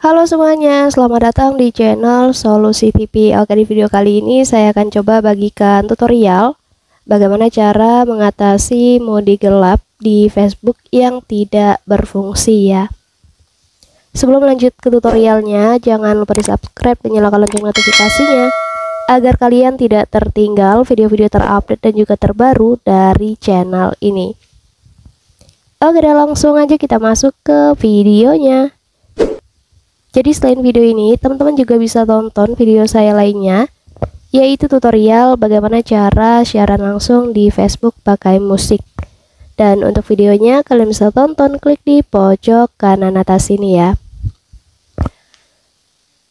Halo semuanya, selamat datang di channel Solusi TV. Oke, di video kali ini saya akan coba bagikan tutorial bagaimana cara mengatasi mode gelap di Facebook yang tidak berfungsi ya. Sebelum lanjut ke tutorialnya, jangan lupa di subscribe dan nyalakan lonceng notifikasinya agar kalian tidak tertinggal video-video terupdate dan juga terbaru dari channel ini. Oke, langsung aja kita masuk ke videonya. Jadi selain video ini, teman-teman juga bisa tonton video saya lainnya, yaitu tutorial bagaimana cara siaran langsung di Facebook pakai musik. Dan untuk videonya kalian bisa tonton, klik di pojok kanan atas ini ya.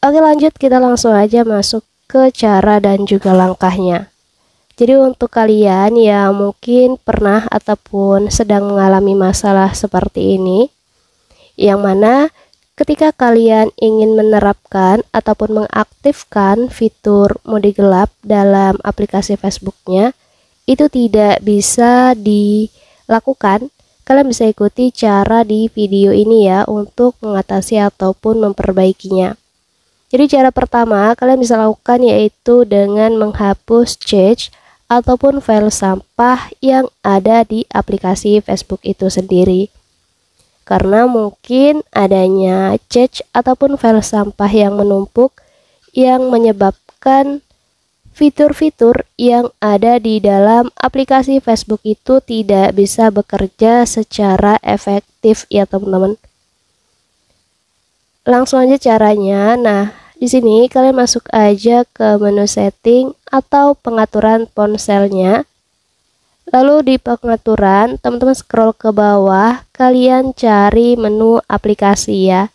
Oke, lanjut, kita langsung aja masuk ke cara dan juga langkahnya. Jadi untuk kalian yang mungkin pernah ataupun sedang mengalami masalah seperti ini, yang mana ketika kalian ingin menerapkan ataupun mengaktifkan fitur mode gelap dalam aplikasi Facebooknya, itu tidak bisa dilakukan. Kalian bisa ikuti cara di video ini ya untuk mengatasi ataupun memperbaikinya. Jadi cara pertama kalian bisa lakukan yaitu dengan menghapus cache ataupun file sampah yang ada di aplikasi Facebook itu sendiri. Karena mungkin adanya cache ataupun file sampah yang menumpuk yang menyebabkan fitur-fitur yang ada di dalam aplikasi Facebook itu tidak bisa bekerja secara efektif ya teman-teman. Langsung aja caranya. Nah, di sini kalian masuk aja ke menu setting atau pengaturan ponselnya. Lalu di pengaturan, teman-teman scroll ke bawah, kalian cari menu aplikasi ya.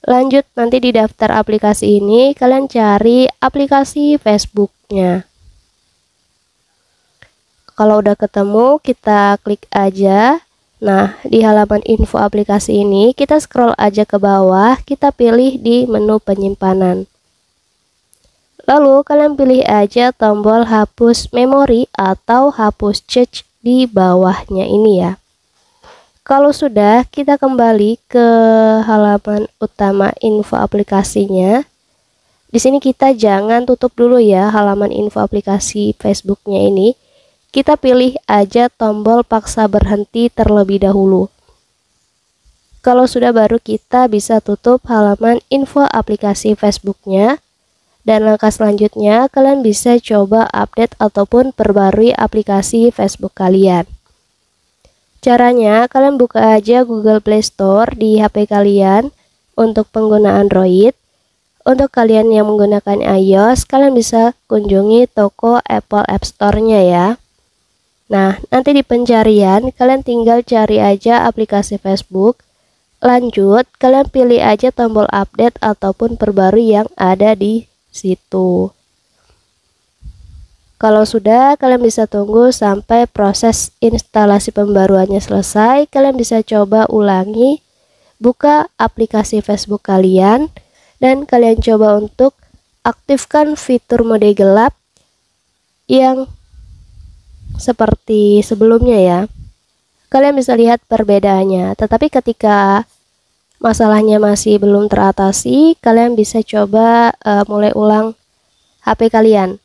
Lanjut, nanti di daftar aplikasi ini, kalian cari aplikasi Facebooknya. Kalau udah ketemu, kita klik aja. Nah, di halaman info aplikasi ini, kita scroll aja ke bawah, kita pilih di menu penyimpanan. Lalu kalian pilih aja tombol hapus memori atau hapus cache di bawahnya ini ya. Kalau sudah, kita kembali ke halaman utama info aplikasinya. Di sini kita jangan tutup dulu ya halaman info aplikasi Facebooknya ini. Kita pilih aja tombol paksa berhenti terlebih dahulu. Kalau sudah, baru kita bisa tutup halaman info aplikasi Facebooknya. Dan langkah selanjutnya, kalian bisa coba update ataupun perbarui aplikasi Facebook kalian. Caranya, kalian buka aja Google Play Store di HP kalian untuk pengguna Android. Untuk kalian yang menggunakan iOS, kalian bisa kunjungi toko Apple App Store-nya ya. Nah, nanti di pencarian, kalian tinggal cari aja aplikasi Facebook. Lanjut, kalian pilih aja tombol update ataupun perbarui yang ada di situ. Kalau sudah, kalian bisa tunggu sampai proses instalasi pembaruannya selesai. Kalian bisa coba ulangi, buka aplikasi Facebook kalian, dan kalian coba untuk aktifkan fitur mode gelap yang seperti sebelumnya ya. Kalian bisa lihat perbedaannya. Tetapi ketika masalahnya masih belum teratasi, kalian bisa coba mulai ulang HP kalian.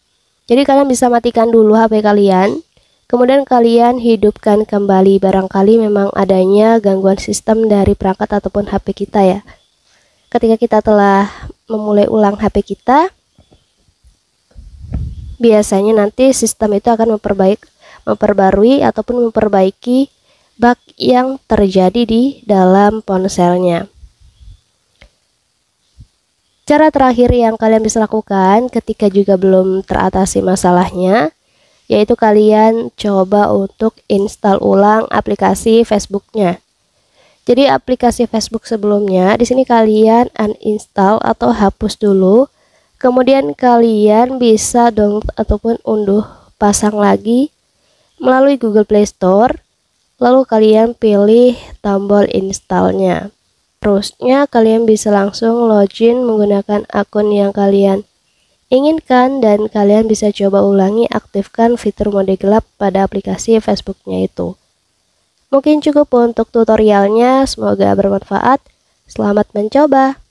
Jadi kalian bisa matikan dulu HP kalian, kemudian kalian hidupkan kembali barangkali memang adanya gangguan sistem dari perangkat ataupun HP kita ya. Ketika kita telah memulai ulang HP kita, biasanya nanti sistem itu akan memperbarui ataupun memperbaiki bug yang terjadi di dalam ponselnya. Cara terakhir yang kalian bisa lakukan ketika juga belum teratasi masalahnya, yaitu kalian coba untuk install ulang aplikasi Facebooknya. Jadi aplikasi Facebook sebelumnya, di sini kalian uninstall atau hapus dulu, kemudian kalian bisa download ataupun unduh pasang lagi melalui Google Play Store. Lalu kalian pilih tombol installnya. Terusnya kalian bisa langsung login menggunakan akun yang kalian inginkan dan kalian bisa coba ulangi aktifkan fitur mode gelap pada aplikasi Facebooknya itu. Mungkin cukup untuk tutorialnya, semoga bermanfaat. Selamat mencoba!